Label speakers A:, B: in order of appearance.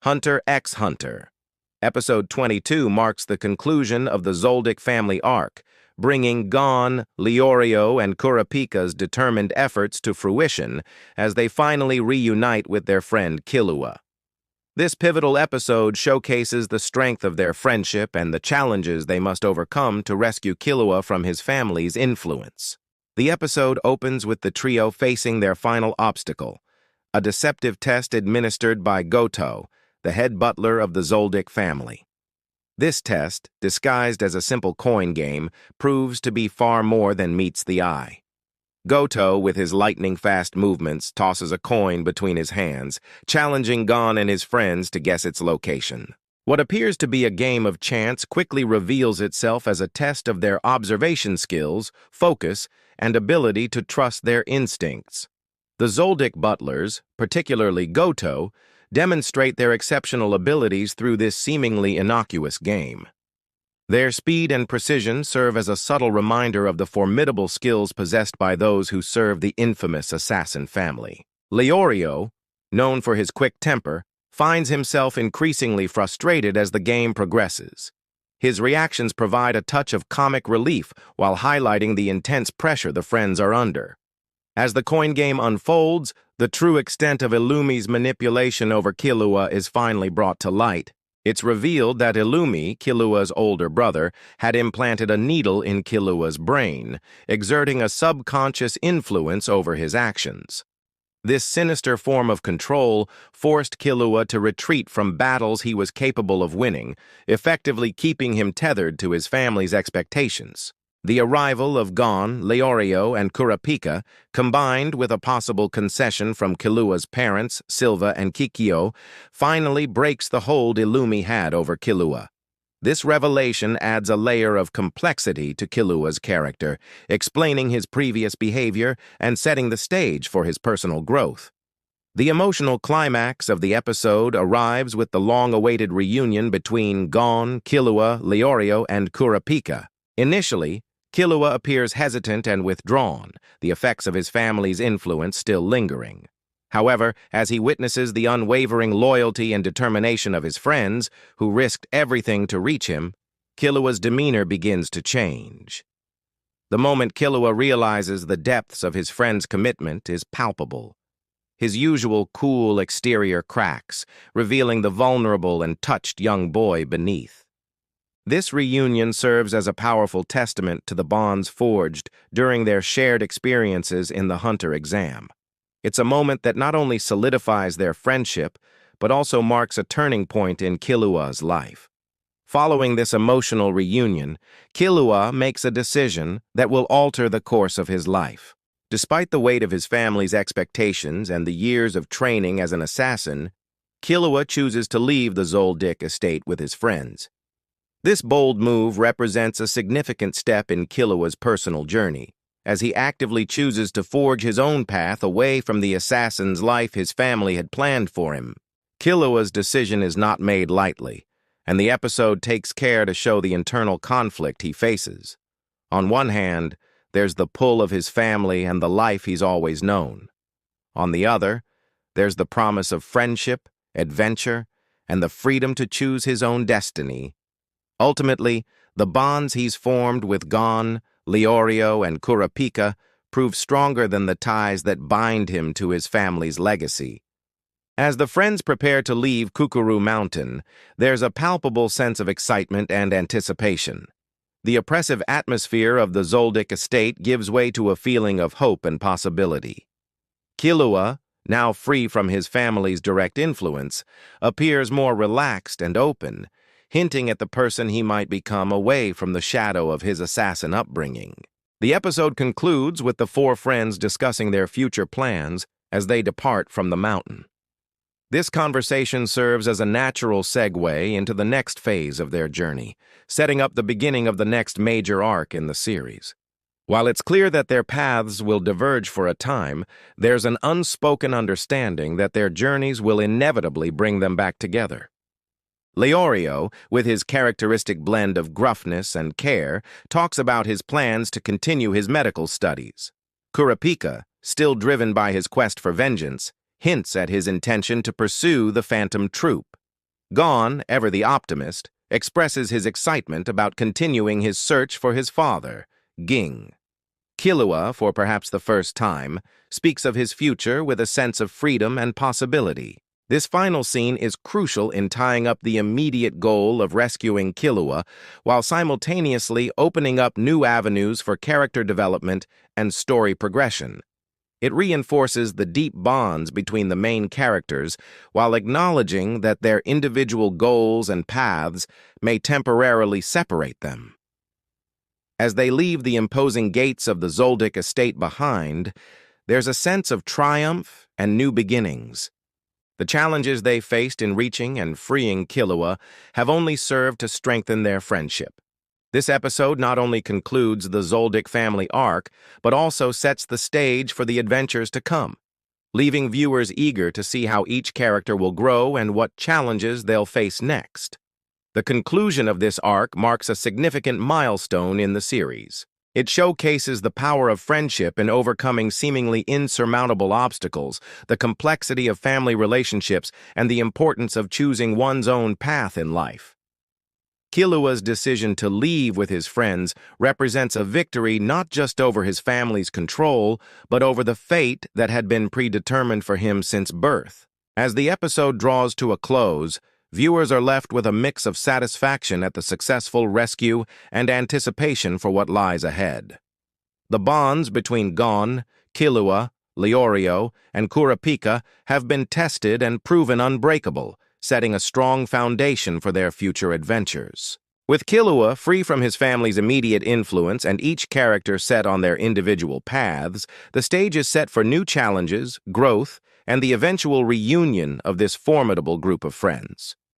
A: Hunter x Hunter. Episode 22 marks the conclusion of the Zoldyck family arc, bringing Gon, Leorio, and Kurapika's determined efforts to fruition as they finally reunite with their friend Killua. This pivotal episode showcases the strength of their friendship and the challenges they must overcome to rescue Killua from his family's influence. The episode opens with the trio facing their final obstacle, a deceptive test administered by Goto, the head butler of the Zoldyck family. This test, disguised as a simple coin game, proves to be far more than meets the eye. Goto, with his lightning-fast movements, tosses a coin between his hands, challenging Gon and his friends to guess its location. What appears to be a game of chance quickly reveals itself as a test of their observation skills, focus, and ability to trust their instincts. The Zoldyck butlers, particularly Goto, demonstrate their exceptional abilities through this seemingly innocuous game. Their speed and precision serve as a subtle reminder of the formidable skills possessed by those who serve the infamous assassin family. Leorio, known for his quick temper, finds himself increasingly frustrated as the game progresses. His reactions provide a touch of comic relief while highlighting the intense pressure the friends are under. As the coin game unfolds, the true extent of Illumi's manipulation over Killua is finally brought to light. It's revealed that Illumi, Killua's older brother, had implanted a needle in Killua's brain, exerting a subconscious influence over his actions. This sinister form of control forced Killua to retreat from battles he was capable of winning, effectively keeping him tethered to his family's expectations. The arrival of Gon, Leorio, and Kurapika, combined with a possible concession from Killua's parents, Silva and Kikyo, finally breaks the hold Illumi had over Killua. This revelation adds a layer of complexity to Killua's character, explaining his previous behavior and setting the stage for his personal growth. The emotional climax of the episode arrives with the long-awaited reunion between Gon, Killua, Leorio, and Kurapika. Initially, Killua appears hesitant and withdrawn, the effects of his family's influence still lingering. However, as he witnesses the unwavering loyalty and determination of his friends, who risked everything to reach him, Killua's demeanor begins to change. The moment Killua realizes the depths of his friend's commitment is palpable. His usual cool exterior cracks, revealing the vulnerable and touched young boy beneath. This reunion serves as a powerful testament to the bonds forged during their shared experiences in the Hunter exam. It's a moment that not only solidifies their friendship, but also marks a turning point in Killua's life. Following this emotional reunion, Killua makes a decision that will alter the course of his life. Despite the weight of his family's expectations and the years of training as an assassin, Killua chooses to leave the Zoldyck estate with his friends. This bold move represents a significant step in Killua's personal journey, as he actively chooses to forge his own path away from the assassin's life his family had planned for him. Killua's decision is not made lightly, and the episode takes care to show the internal conflict he faces. On one hand, there's the pull of his family and the life he's always known. On the other, there's the promise of friendship, adventure, and the freedom to choose his own destiny. Ultimately, the bonds he's formed with Gon, Leorio, and Kurapika prove stronger than the ties that bind him to his family's legacy. As the friends prepare to leave Kukuru Mountain, there's a palpable sense of excitement and anticipation. The oppressive atmosphere of the Zoldyck estate gives way to a feeling of hope and possibility. Killua, now free from his family's direct influence, appears more relaxed and open, hinting at the person he might become away from the shadow of his assassin upbringing. The episode concludes with the four friends discussing their future plans as they depart from the mountain. This conversation serves as a natural segue into the next phase of their journey, setting up the beginning of the next major arc in the series. While it's clear that their paths will diverge for a time, there's an unspoken understanding that their journeys will inevitably bring them back together. Leorio, with his characteristic blend of gruffness and care, talks about his plans to continue his medical studies. Kurapika, still driven by his quest for vengeance, hints at his intention to pursue the Phantom Troop. Gon, ever the optimist, expresses his excitement about continuing his search for his father, Ging. Killua, for perhaps the first time, speaks of his future with a sense of freedom and possibility. This final scene is crucial in tying up the immediate goal of rescuing Killua while simultaneously opening up new avenues for character development and story progression. It reinforces the deep bonds between the main characters while acknowledging that their individual goals and paths may temporarily separate them. As they leave the imposing gates of the Zoldyck estate behind, there's a sense of triumph and new beginnings. The challenges they faced in reaching and freeing Killua have only served to strengthen their friendship. This episode not only concludes the Zoldyck family arc, but also sets the stage for the adventures to come, leaving viewers eager to see how each character will grow and what challenges they'll face next. The conclusion of this arc marks a significant milestone in the series. It showcases the power of friendship in overcoming seemingly insurmountable obstacles, the complexity of family relationships, and the importance of choosing one's own path in life. Killua's decision to leave with his friends represents a victory not just over his family's control, but over the fate that had been predetermined for him since birth. As the episode draws to a close, viewers are left with a mix of satisfaction at the successful rescue and anticipation for what lies ahead. The bonds between Gon, Killua, Leorio, and Kurapika have been tested and proven unbreakable, setting a strong foundation for their future adventures. With Killua free from his family's immediate influence and each character set on their individual paths, the stage is set for new challenges, growth, and the eventual reunion of this formidable group of friends.